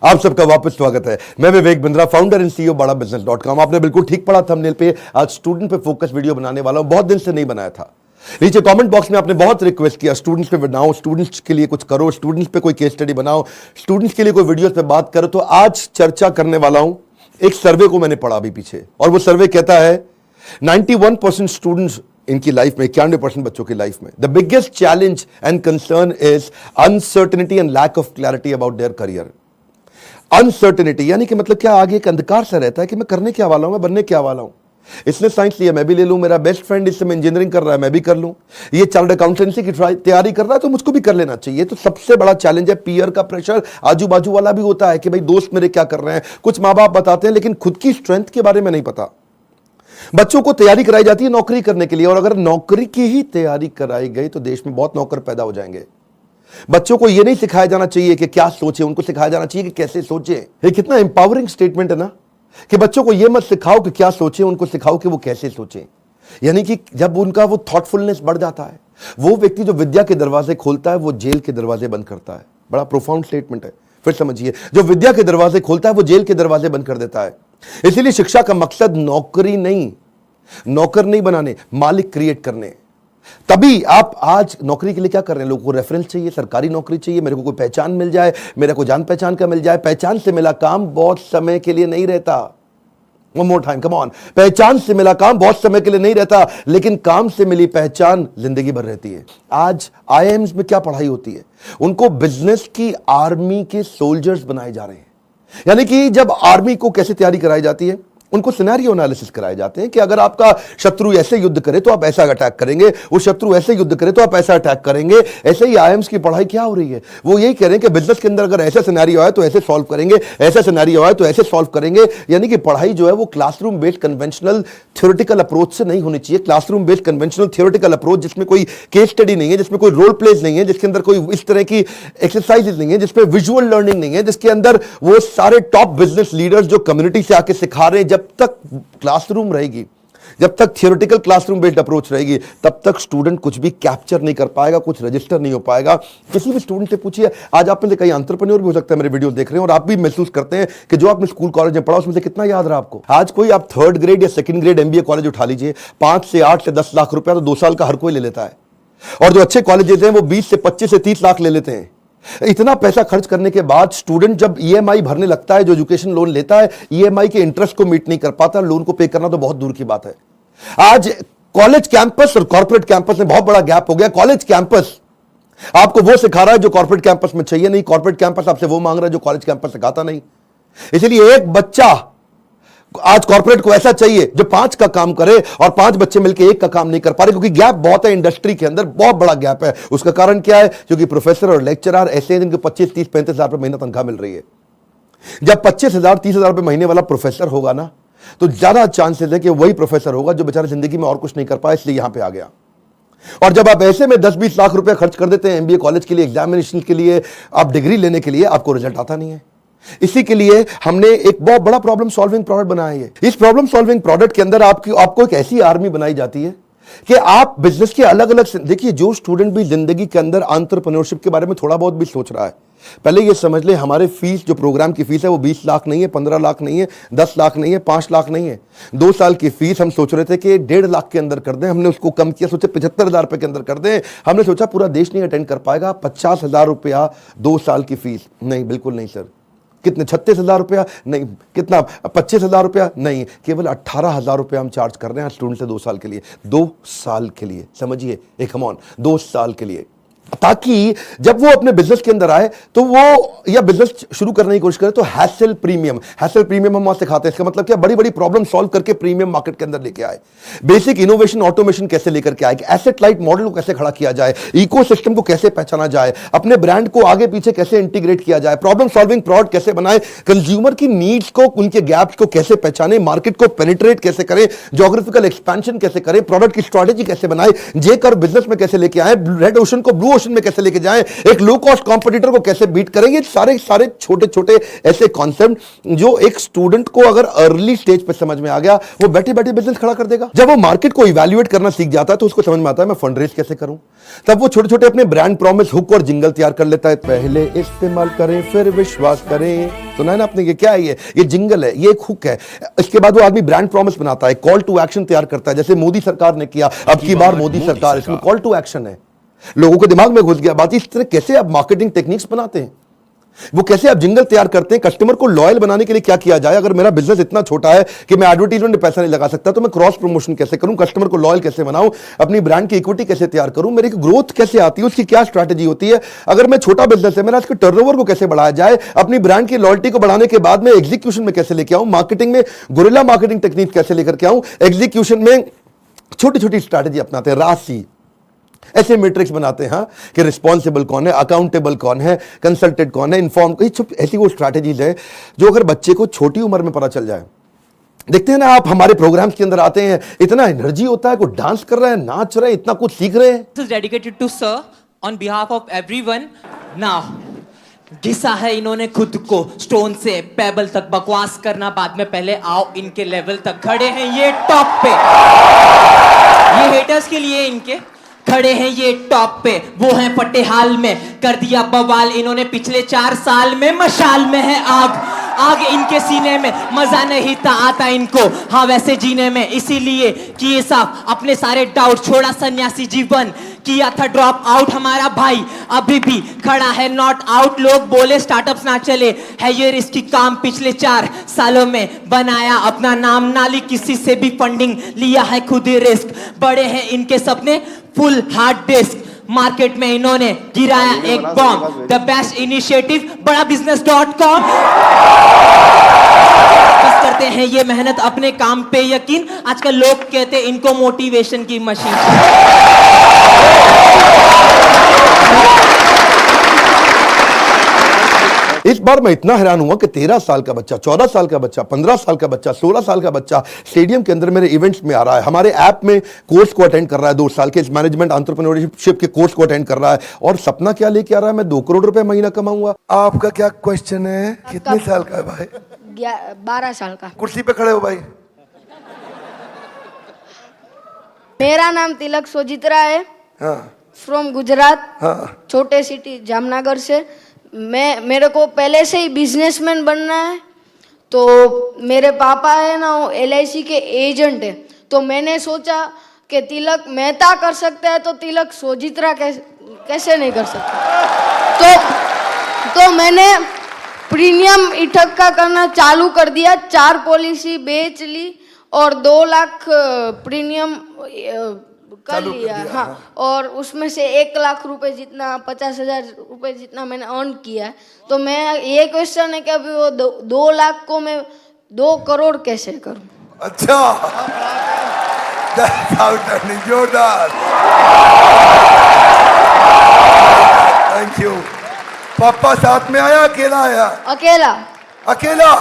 आप सबका वापस स्वागत है। मैं Vivek Bindra, founder and CEO badabusiness.com। आपने बिल्कुल ठीक पढ़ा थंबनेल पे। आज स्टूडेंट पे फोकस वीडियो बनाने वाला हूं, बहुत दिन से नहीं बनाया था। नीचे कमेंट बॉक्स में आपने बहुत रिक्वेस्ट किया स्टूडेंट्स पे बनाओ, स्टूडेंट्स के लिए कुछ करो, स्टूडेंट्स पे कोई केस स्टडी बनाओ, स्टूडेंट्स के लिए कोई वीडियोस पे बात करो। तो आज चर्चा करने वाला हूं एक सर्वे को मैंने पढ़ा अभी पीछे, और वो सर्वे कहता है 91% स्टूडेंट्स इनकी लाइफ में, 91% बच्चों की लाइफ में, the biggest challenge and concern is uncertainty and lack of clarity about their career. Uncertainty यानी कि मतलब क्या, आगे एक अंधकार सा रहता है कि मैं करने क्या वाला हूं, मैं बनने क्या वाला हूं। इसने साइंस लिया, मैं भी ले लूं, मेरा बेस्ट फ्रेंड इस समय इंजीनियरिंग कर रहा है, मैं भी कर लूं, ये चार्टर्ड अकाउंटेंसी की तैयारी कर रहा है तो मुझको भी कर लेना चाहिए। तो सबसे बड़ा चैलेंज है पीयर का प्रेशर। आजू बाजू वाला भी होता है कि भाई दोस्त मेरे क्या कर रहे हैं, कुछ माँ बाप बताते हैं, लेकिन खुद की स्ट्रेंथ के बारे में नहीं पता। बच्चों को तैयारी कराई जाती है नौकरी करने के लिए, और अगर नौकरी की ही तैयारी कराई गई तो देश में बहुत नौकर पैदा हो जाएंगे। बच्चों को यह नहीं सिखाया जाना चाहिए कि क्या सोचे, उनको सिखाया जाना चाहिए कि कैसे सोचे। ये कितना इंपावरिंग स्टेटमेंट है ना, कि बच्चों को यह मत सिखाओ कि क्या सोचे, उनको सिखाओ कि वो कैसे सोचे। यानी कि जब उनका वो थॉटफुलनेस बढ़ जाता है, वो व्यक्ति जो विद्या के दरवाजे खोलता है वो जेल के दरवाजे बंद करता है। बड़ा प्रोफाउंड स्टेटमेंट है, फिर समझिए। जो विद्या के दरवाजे खोलता है वो जेल के दरवाजे बंद कर देता है। इसीलिए शिक्षा का मकसद नौकरी नहीं, नौकर नहीं बनाने, मालिक क्रिएट करने। तभी आप आज नौकरी के लिए क्या कर रहे हैं, लोगों को रेफरेंस चाहिए, सरकारी नौकरी चाहिए, मेरे को कोई पहचान मिल जाए, मेरा को जान पहचान का मिल जाए। पहचान से मिला काम बहुत समय के लिए नहीं रहता। One more time, come on. पहचान से मिला काम बहुत समय के लिए नहीं रहता, लेकिन काम से मिली पहचान जिंदगी भर रहती है। आज आईआईएम्स में क्या पढ़ाई होती है, उनको बिजनेस की आर्मी के सोल्जर्स बनाए जा रहे हैं। यानी कि जब आर्मी को कैसे तैयारी कराई जाती है, उनको सिनेरियो एनालिसिस कराए जाते हैं कि अगर आपका शत्रु ऐसे युद्ध करे तो आप ऐसा अटैक करेंगे, वो शत्रु ऐसे युद्ध करे तो आप ऐसा अटैक करेंगे। ऐसे ही आईएम्स की पढ़ाई क्या हो रही है, वो यही कह रहे हैं कि बिजनेस के अंदर अगर ऐसा सिनेरियो आए तो ऐसे सॉल्व करेंगे, ऐसा सिनेरियो आए तो ऐसे सॉल्व करेंगे। यानी कि पढ़ाई जो है वो classroom based conventional theoretical approach से नहीं होनी चाहिए। Classroom based conventional theoretical approach जिसमें कोई केस स्टडी नहीं है, जिसमें कोई रोल प्लेज नहीं है, जिसके अंदर कोई इस तरह की एक्सरसाइजेज नहीं है, जिसमें विजुअल लर्निंग नहीं है, जिसके अंदर वो सारे टॉप बिजनेस लीडर्स जो कम्युनिटी से आके सिखा रहे हैं। जब तक क्लासरूम रहेगी, जब तक थियोरेटिकल क्लासरूम बेस्ड अप्रोच रहेगी, तब तक स्टूडेंट कुछ भी कैप्चर नहीं कर पाएगा, कुछ रजिस्टर नहीं हो पाएगा। किसी भी स्टूडेंट से पूछिए, आज आप में से कई एंटरप्रेन्योर भी हो सकता है मेरे वीडियो देख रहे हैं, और आप भी महसूस करते हैं कि जो आपने स्कूल कॉलेज में पढ़ा उसमें से कितना याद रहा आपको। आज कोई आप 3rd ग्रेड या 2nd ग्रेड एमबीए कॉलेज उठा लीजिए, 5 से 8 से 10 लाख रुपया तो 2 साल का हर कोई ले लेता है, और जो अच्छे कॉलेजेस हैं वो 20 से 25 से 30 लाख ले लेते हैं। इतना पैसा खर्च करने के बाद स्टूडेंट जब ईएमआई भरने लगता है, जो एजुकेशन लोन लेता है, ईएमआई के इंटरेस्ट को मीट नहीं कर पाता, लोन को पे करना तो बहुत दूर की बात है। आज कॉलेज कैंपस और कॉर्पोरेट कैंपस में बहुत बड़ा गैप हो गया। कॉलेज कैंपस आपको वो सिखा रहा है जो कॉर्पोरेट कैंपस में चाहिए नहीं, कॉर्पोरेट कैंपस आपसे वो मांग रहा है जो कॉलेज कैंपस सिखाता नहीं। इसलिए एक बच्चा आज कॉर्पोरेट को ऐसा चाहिए जो 5 का काम करे, और 5 बच्चे मिलकर 1 का काम नहीं कर पा रहे, क्योंकि गैप बहुत है इंडस्ट्री के अंदर, बहुत बड़ा गैप है। उसका कारण क्या है, क्योंकि प्रोफेसर और लेक्चरर ऐसे हैं जिनको 25, 30, 35 हजार रुपए महीना तनख्वाह मिल रही है। जब 25,000, 30,000 रुपए महीने वाला प्रोफेसर होगा ना, तो ज्यादा चांसेस है कि वही प्रोफेसर होगा जो बेचारा जिंदगी में और कुछ नहीं कर पाया, इसलिए यहां पर आ गया। और जब आप ऐसे में 10-20 लाख रुपए खर्च कर देते हैं एमबीए कॉलेज के लिए, एग्जामिनेशन के लिए, आप डिग्री लेने के लिए, आपको रिजल्ट आता नहीं है। इसी के लिए हमने एक बहुत बड़ा प्रॉब्लम सॉल्विंग प्रोडक्ट बनाया है। इस प्रॉब्लम सॉल्विंग प्रोडक्ट के अंदर आपको एक ऐसी आर्मी बनाई जाती है कि आप बिजनेस के अलग अलग, देखिए जो स्टूडेंट भी जिंदगी के अंदर एंटरप्रेन्योरशिप के बारे में थोड़ा बहुत भी सोच रहा है, पहले ये समझ ले हमारे फीस, जो प्रोग्राम की फीस है वो 20 लाख नहीं है, 15 लाख नहीं है, 10 लाख नहीं है, 5 लाख नहीं है। 2 साल की फीस हम सोच रहे थे कि 1.5 लाख के अंदर कर दें, हमने उसको कम किया, सोचे 75,000 रुपए के अंदर कर दें। हमने सोचा पूरा देश नहीं अटेंड कर पाएगा, 50,000 रुपया 2 साल की फीस। नहीं, बिल्कुल नहीं सर। कितने, 36,000 रुपया? नहीं। कितना, 25,000 रुपया? नहीं, केवल 18,000 रुपया हम चार्ज कर रहे हैं स्टूडेंट से 2 साल के लिए। 2 साल के लिए, समझिए, एक कम ऑन 2 साल के लिए, ताकि जब वो अपने बिजनेस के अंदर आए तो वो, या बिजनेस शुरू करने की कोशिश करे तो हैसल प्रीमियम हम वहां सिखाते हैं। इसका मतलब क्या, बड़ी बड़ी प्रॉब्लम सॉल्व करके प्रीमियम मार्केट के अंदर लेके आए, बेसिक इनोवेशन ऑटोमेशन कैसे लेकर के आए, एसेट लाइट मॉडल को कैसे खड़ा किया जाए, इकोसिस्टम को कैसे पहचाना जाए, अपने ब्रांड को आगे पीछे कैसे इंटीग्रेट किया जाए, प्रॉब्लम सॉल्विंग प्रोडक्ट कैसे बनाए, कंज्यूमर की नीड्स को, उनके गैप्स को कैसे पहचाने, मार्केट को पेनिट्रेट कैसे करें, ज्योग्राफिकल एक्सपेंशन कैसे करें, प्रोडक्ट की स्ट्रेटेजी कैसे बनाए, जे कर बिजनेस में कैसे लेके आए, रेड ओशन को ब्लू प्रमोशन में कैसे लेके जाएं, एक लो कॉस्ट कॉम्पिटिटर को कैसे बीट करेंगे, सारे सारे छोटे छोटे ऐसे कॉन्सेप्ट जो एक स्टूडेंट को अगर अर्ली स्टेज पे समझ में आ गया, वो बैठे बैठे बिजनेस खड़ा कर देगा। जब वो मार्केट को इवैल्यूएट करना सीख जाता है तो उसको समझ में आता है मैं फंड रेज कैसे करूं। तब वो छोटे छोटे अपने ब्रांड प्रॉमिस, हुक और जिंगल तैयार कर लेता है। पहले इस्तेमाल करें फिर विश्वास करें, सुना है ना आपने? ये क्या है? ये जिंगल है, ये एक हुक है। इसके बाद वो आदमी ब्रांड प्रॉमिस बनाता है, कॉल टू एक्शन तैयार करता है, जैसे मोदी सरकार ने किया, अब की बार मोदी सरकार, इसमें कॉल टू एक्शन है। लोगों के दिमाग में घुस गया बात। इस तरह कैसे आप मार्केटिंग टेक्निक्स बनाते हैं, वो कैसे आप जिंगल तैयार करते हैं, कस्टमर को लॉयल बनाने के लिए क्या किया जाए। अगर मेरा बिजनेस इतना छोटा है कि मैं एडवर्टाइजमेंट में पैसा नहीं लगा सकता, तो मैं क्रॉस प्रमोशन कैसे करूं, कस्टमर को लॉयल कैसे बनाऊं, अपनी ब्रांड की इक्विटी कैसे तैयार करूं, मेरी ग्रोथ कैसे आती है, उसकी क्या स्ट्रैटेजी होती है। अगर मैं छोटा बिजनेस है, मेरा इसके टर्नओवर को कैसे बढ़ाया जाए, अपनी ब्रांड की लॉयल्टी को बढ़ाने के बाद में एग्जीक्यूशन में कैसे लेके आऊं, मार्केटिंग में गुरिल्ला मार्केटिंग टेक्निक कैसे लेकर के आऊं, एग्जीक्यूशन में छोटी छोटी स्ट्रैटेजी अपनाते हैं, राशि ऐसे मैट्रिक्स बनाते हैं कि रिस्पॉन्सिबल कौन है, अकाउंटेबल कौन है, कंसल्टेड कौन है, इन्फॉर्म, ऐसी वो स्ट्रैटेजीज है जो अगर बच्चे को छोटी उम्र में पता चल जाए। देखते हैं ना आप, हमारे प्रोग्राम्स के अंदर आते हैं, इतना एनर्जी होता है, कोई डांस कर रहा है, नाच रहे हैं, इतना कुछ सीख रहे हैं। This is dedicated to sir on behalf of everyone. Now, घिसा है इन्होंने खुद को स्टोन से पेबल तक, बकवास करना बाद में, पहले आओ इनके लेवल तक। खड़े हैं ये टॉप पे, ये हेटर्स के लिए इनके खड़े हैं ये टॉप पे, वो हैं फटे हाल में, कर दिया बवाल इन्होंने पिछले 4 साल में। मशाल में है आग, आग इनके सीने में, मजा नहीं था आता इनको हाँ वैसे जीने में, इसीलिए किए साफ अपने सारे डाउट, छोड़ा सन्यासी जीवन, किया था ड्रॉप आउट हमारा भाई, अभी भी खड़ा है नॉट आउट। लोग बोले स्टार्टअप्स ना चले, है ये रिस्की काम, पिछले 4 सालों में बनाया अपना नाम, नाली किसी से भी फंडिंग, लिया है खुद ही रिस्क, बड़े हैं इनके सपने फुल हार्ड डिस्क, मार्केट में इन्होंने गिराया एक बॉम्ब, द बेस्ट इनिशिएटिव बड़ा business.com। बस करते हैं ये मेहनत अपने काम पे यकीन, आजकल लोग कहते हैं इनको मोटिवेशन की मशीन। इस बार मैं इतना हैरान हुआ कि 13 साल का बच्चा, 14 साल का बच्चा, 15 साल का बच्चा, 16 साल का बच्चा स्टेडियम के अंदर मेरे इवेंट्स में आ रहा है, हमारे ऐप में कोर्स को अटेंड कर रहा है, 2 साल के इस मैनेजमेंट एंटरप्रेन्योरशिप के कोर्स को अटेंड कर रहा है, और सपना क्या लेके आ रहा है, मैं 2 करोड़ रुपए महीना कमाऊंगा। आपका क्या क्वेश्चन है? कितने साल का है भाई? 12 साल का। कुर्सी पे खड़े हो भाई। मेरा नाम तिलक सोजित्रा है, फ्रॉम गुजरात, छोटे सिटी जामनगर से। मेरे को पहले से ही बिजनेसमैन बनना है, तो मेरे पापा है ना वो LIC के एजेंट है, तो मैंने सोचा कि तिलक मेहता कर सकता है तो तिलक सोजित्रा कैसे नहीं कर सकता। तो मैंने प्रीमियम इकट्ठा करना चालू कर दिया, 4 पॉलिसी बेच ली और 2 लाख प्रीमियम कर लिया। हाँ, और उसमें से 1 लाख रुपए जितना, 50,000 रुपए जितना मैंने अर्न किया है। तो मैं ये क्वेश्चन है कि अभी वो 2 लाख को मैं 2 करोड़ कैसे करूं? अच्छा, जोरदार, थैंक यू। पापा साथ में आया, अकेला आया? अकेला। अकेला।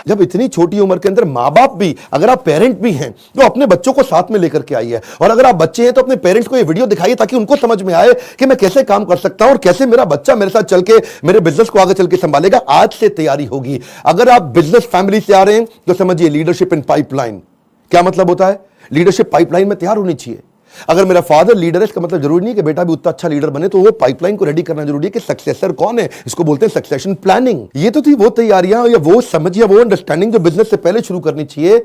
जब इतनी छोटी उम्र के अंदर माँ बाप भी, अगर आप पेरेंट भी हैं तो अपने बच्चों को साथ में लेकर के आइए, और अगर आप बच्चे हैं तो अपने पेरेंट्स को ये वीडियो दिखाइए ताकि उनको समझ में आए कि मैं कैसे काम कर सकता हूं और कैसे मेरा बच्चा मेरे साथ चल के मेरे बिजनेस को आगे चल के संभालेगा। आज से तैयारी होगी। अगर आप बिजनेस फैमिली से आ रहे हैं तो समझिए लीडरशिप इन पाइपलाइन। क्या मतलब होता है? लीडरशिप पाइपलाइन में तैयार होनी चाहिए। अगर मेरा फादर लीडर है, इसका मतलब जरूरी नहीं कि बेटा भी उतना अच्छा लीडर बने, तो वो पाइपलाइन को रेडी करना जरूरी है कि सक्सेसर कौन है, इसको बोलते हैं सक्सेशन प्लानिंग। ये तो थी वो तैयारियां या वो समझ या वो अंडरस्टैंडिंग जो बिजनेस से पहले शुरू करनी चाहिए।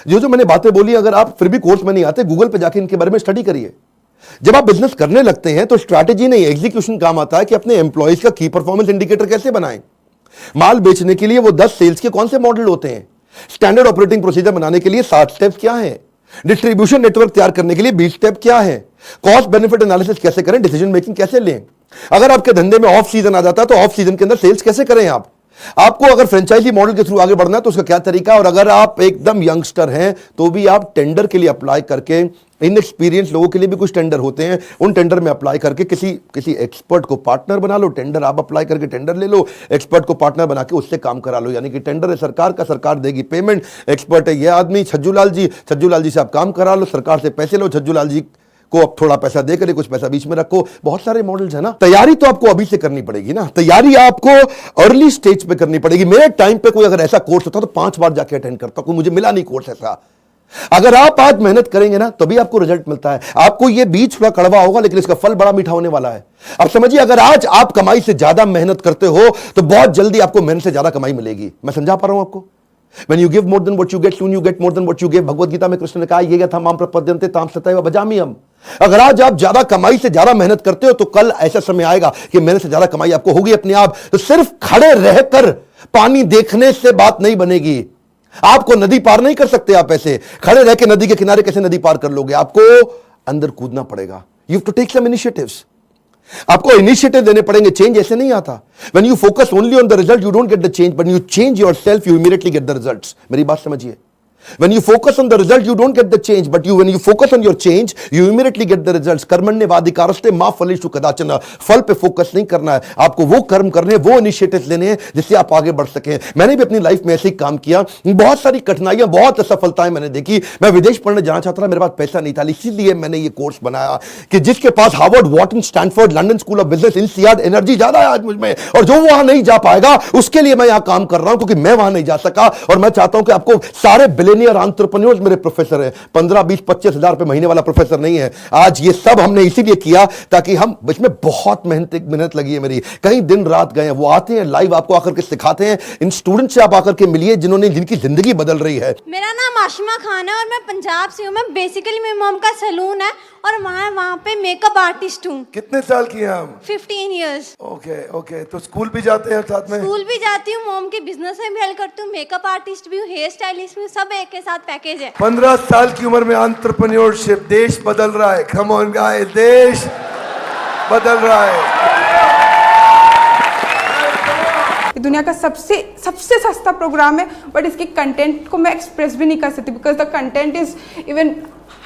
जो मैंने बातें बोली, अगर आप फिर भी कोर्स में नहीं आते, गूगल पे जाके इनके बारे में स्टडी करिए। जब आप बिजनेस करने लगते हैं तो स्ट्रैटेजी नहीं, एग्जीक्यूशन काम आता है कि अपने एम्प्लॉइज का की परफॉर्मेंस इंडिकेटर कैसे बनाएं। माल बेचने के लिए वो 10 सेल्स के कौन से मॉडल होते हैं, स्टैंडर्ड ऑपरेटिंग प्रोसीजर बनाने के लिए 7 स्टेप्स क्या है, डिस्ट्रीब्यूशन नेटवर्क तैयार करने के लिए 20 स्टेप क्या है, कॉस्ट बेनिफिट एनालिसिस कैसे करें, डिसीजन मेकिंग कैसे लें। अगर आपके धंधे में ऑफ सीजन आ जाता है तो ऑफ सीजन के अंदर सेल्स कैसे करें आपको अगर फ्रेंचाइजी मॉडल के थ्रू आगे बढ़ना है तो उसका क्या तरीका, और अगर आप एकदम यंगस्टर हैं तो भी आप टेंडर के लिए अप्लाई करके इनएक्सपीरियंस लोगों के लिए भी कुछ टेंडर होते हैं, उन टेंडर में अप्लाई करके किसी एक्सपर्ट को पार्टनर बना लो। टेंडर आप अप्लाई करके टेंडर ले लो, एक्सपर्ट को पार्टनर बना के उससे काम करा लो। यानी कि टेंडर है सरकार का, सरकार देगी पेमेंट, एक्सपर्ट है ये आदमी छज्जू लाल जी से आप काम करा लो, सरकार से पैसे लो, छज्जू लाल जी को अब थोड़ा पैसा देकर कुछ पैसा बीच में रखो। बहुत सारे मॉडल्स है ना। तैयारी तो आपको अभी से करनी पड़ेगी ना, तैयारी आपको अर्ली स्टेज पे करनी पड़ेगी। मेरे टाइम पे कोई अगर ऐसा कोर्स होता तो 5 बार जाके अटेंड करता, कोई मुझे मिला नहीं कोर्स ऐसा। अगर आप आज मेहनत करेंगे ना तभी आपको रिजल्ट मिलता है। आपको ये बीज थोड़ा कड़वा होगा लेकिन इसका फल बड़ा मीठा होने वाला है। अब समझिए, अगर आज आप कमाई से ज्यादा मेहनत करते हो तो बहुत जल्दी आपको मेहनत से ज्यादा कमाई मिलेगी। मैं समझा पा रहा हूं आपको? When you give more than what you get, soon you get more than what you give। Bhagavad Gita में कृष्ण ने कहा ये क्या था, माम प्रपद्यन्ते ताम सतैव भजाम्यहम्। अगर आज आप ज्यादा कमाई से ज्यादा मेहनत करते हो तो कल ऐसा समय आएगा कि मेहनत से ज्यादा कमाई आपको होगी अपने आप। तो सिर्फ खड़े रहकर पानी देखने से बात नहीं बनेगी। आपको नदी पार नहीं कर सकते आप ऐसे खड़े रह के। नदी के किनारे कैसे नदी पार कर लोगे? आपको अंदर कूदना पड़ेगा। You have to take some initiatives. आपको इनिशिएटिव देने पड़ेंगे। चेंज ऐसे नहीं आता। When you focus only on the result you don't get the change, but you change yourself you immediately get the results. मेरी बात समझिए। When you focus on the result, you don't get the change, but when you focus on your change, you immediately get the results। कर्मण्येवाधिकारस्ते मा फलेषु कदाचन। फल पे focus नहीं करना है आपको, वो कर्म करने, वो इनिशिएटिव लेने हैं जिससे आप आगे बढ़ सकें। मैंने भी अपनी लाइफ में ऐसे ही काम किया। बहुत सारी कठिनाइयां, बहुत असफलताएं मैंने देखी। मैं विदेश पढ़ने जाना चाहता था, मेरे पास पैसा नहीं था, इसीलिए मैंने ये कोर्स बनाया कि जिसके पास Harvard, Wharton, Stanford, London School of Business, INSEAD, energy ज्यादा है आज मुझ में, और जो वहां नहीं जा पाएगा उसके लिए मैं यहां काम कर रहा हूं क्योंकि मैं वहां नहीं जा सका। और मैं चाहता हूं कि आपको सारे बिलियनियर एंटरप्रेन्योर्स मेरे प्रोफेसर हैं। 15, 20, 25 हजार रुपए महीने वाला प्रोफेसर नहीं है आज। ये सब हमने इसीलिए किया ताकि हम, इसमें बहुत मेहनत लगी है मेरी, कई दिन रात गए हैं। वो आते हैं लाइव, आपको आकर के सिखाते हैं। इन स्टूडेंट से आप आकर के मिलिए जिनकी जिंदगी बदल रही है। मेरा नाम आशिमा खान है और मैं पंजाब से हूँ। मैं बेसिकली मेरी मॉम का सैलून है और वहाँ पे मेकअप आर्टिस्ट हूँ। कितने साल की हैं आप? 15 इयर्स। ओके। तो स्कूल भी जाते हैं साथ में? स्कूल भी जाती हूँ, मॉम के बिजनेस में भी हेल्प करती हूँ, मेकअप आर्टिस्ट भी हूँ, हेयर स्टाइलिस्ट भी हूँ, सब एक के साथ पैकेज है। 15 साल की उम्र में एंटरप्रेन्योरशिप, देश बदल रहा है। कम ऑन गाइस, देश बदल रहा है। ये दुनिया का सबसे सस्ता प्रोग्राम है, बट इसके कंटेंट को मैं एक्सप्रेस भी नहीं कर सकती because the content is even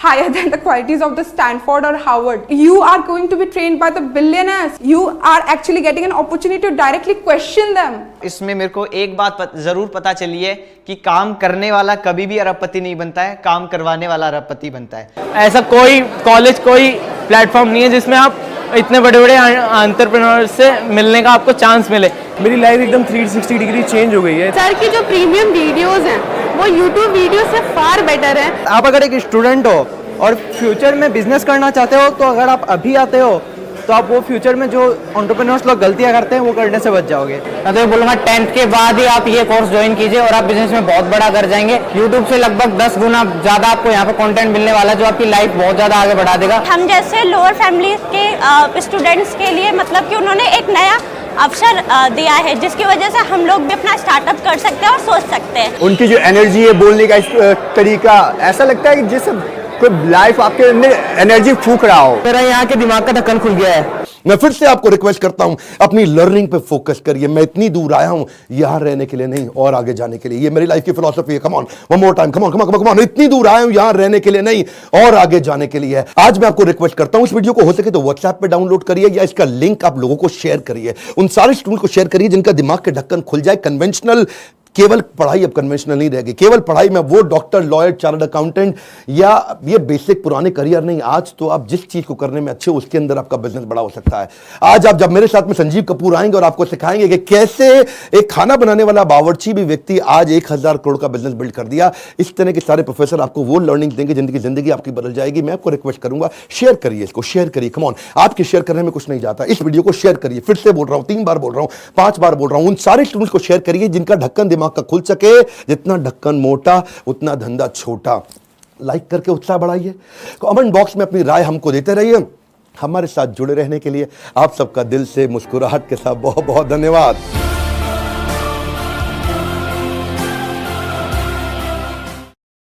higher than the qualities of the Stanford or Harvard. You are going to be trained by the billionaires. You are actually getting an opportunity to directly question them. इसमें मेरे को एक बात जरूर पता चली है कि काम करने वाला कभी भी अरबपति नहीं बनता है, काम करवाने वाला अरबपति बनता है। ऐसा कोई कॉलेज, कोई प्लेटफॉर्म नहीं है जिसमें आप इतने बड़े बड़े एंटरप्रेन्योर से मिलने का आपको चांस मिले। मेरी लाइफ एकदम 360 डिग्री चेंज हो गई है। सर की जो प्रीमियम वीडियोस हैं वो यूट्यूब वीडियो से फार बेटर है। आप अगर एक स्टूडेंट हो और फ्यूचर में बिजनेस करना चाहते हो तो अगर आप अभी आते हो तो आप वो फ्यूचर में जो एंटरप्रेन्योर्स लोग गलतियां करते हैं वो करने से बच जाओगे। मैं तो बोलूँगा 10th के बाद ही आप ये कोर्स ज्वाइन कीजिए और आप बिजनेस में बहुत बड़ा कर जाएंगे। यूट्यूब से लगभग 10 गुना ज्यादा आपको यहाँ पे कंटेंट मिलने वाला है जो आपकी लाइफ बहुत ज्यादा आगे बढ़ा देगा। हम जैसे लोअर फैमिली के स्टूडेंट्स के लिए मतलब कि उन्होंने एक नया अवसर दिया है जिसकी वजह से हम लोग भी अपना स्टार्टअप कर सकते हैं और सोच सकते हैं। उनकी जो एनर्जी है, बोलने का तरीका, ऐसा लगता है कि जैसे कोई लाइफ आपके अंदर एनर्जी फूंक रहा हो। मेरा यहाँ के दिमाग का ढक्कन खुल गया है। मैं फिर से आपको रिक्वेस्ट करता हूं, अपनी लर्निंग पे फोकस करिए। मैं इतनी दूर आया हूं यहां रहने के लिए नहीं, और आगे जाने के लिए। ये मेरी लाइफ की फिलॉसफी है। Come on, one more time, come on. इतनी दूर आया हूं यहां रहने के लिए नहीं, और आगे जाने के लिए। आज मैं आपको रिक्वेस्ट करता हूं, इस वीडियो को हो सके तो व्हाट्सएप पे डाउनलोड करिए या इसका लिंक आप लोगों को शेयर करिए। उन सारे स्टूडेंट को शेयर करिए जिनका दिमाग के ढक्कन खुल जाए। कन्वेंशनल केवल पढ़ाई अब कन्वेंशनल नहीं रहेगी। केवल पढ़ाई में वो डॉक्टर, लॉयर, चार्टर्ड अकाउंटेंट या ये बेसिक पुराने करियर नहीं। आज तो आप जिस चीज को करने में अच्छे हो उसके अंदर आपका बिजनेस बड़ा हो सकता है। आज आप जब मेरे साथ में संजीव कपूर आएंगे और आपको सिखाएंगे कि कैसे एक खाना बनाने वाला बावर्ची भी व्यक्ति आज 1000 करोड़ का बिजनेस बिल्ड कर दिया। इस तरह के सारे प्रोफेसर आपको वो लर्निंग देंगे जिंदगी आपकी बदल जाएगी। मैं आपको रिक्वेस्ट करूंगा, शेयर करिए इसको, शेयर करिए। कम ऑन, आपके शेयर करने में कुछ नहीं जाता। इस वीडियो को शेयर करिए। फिर से बोल रहा हूं, 3 बार बोल रहा हूं, 5 बार बोल रहा हूं। उन सारे स्टूडेंट्स को शेयर करिए जिनका ढक्कन दिमाग का खुल सके। जितना ढक्कन मोटा उतना धंधा छोटा। लाइक करके उत्साह बढ़ाइए। कमेंट बॉक्स में अपनी राय हमको देते रहिए। हमारे साथ जुड़े रहने के लिए आप सबका दिल से मुस्कुराहट के साथ बहुत बहुत धन्यवाद।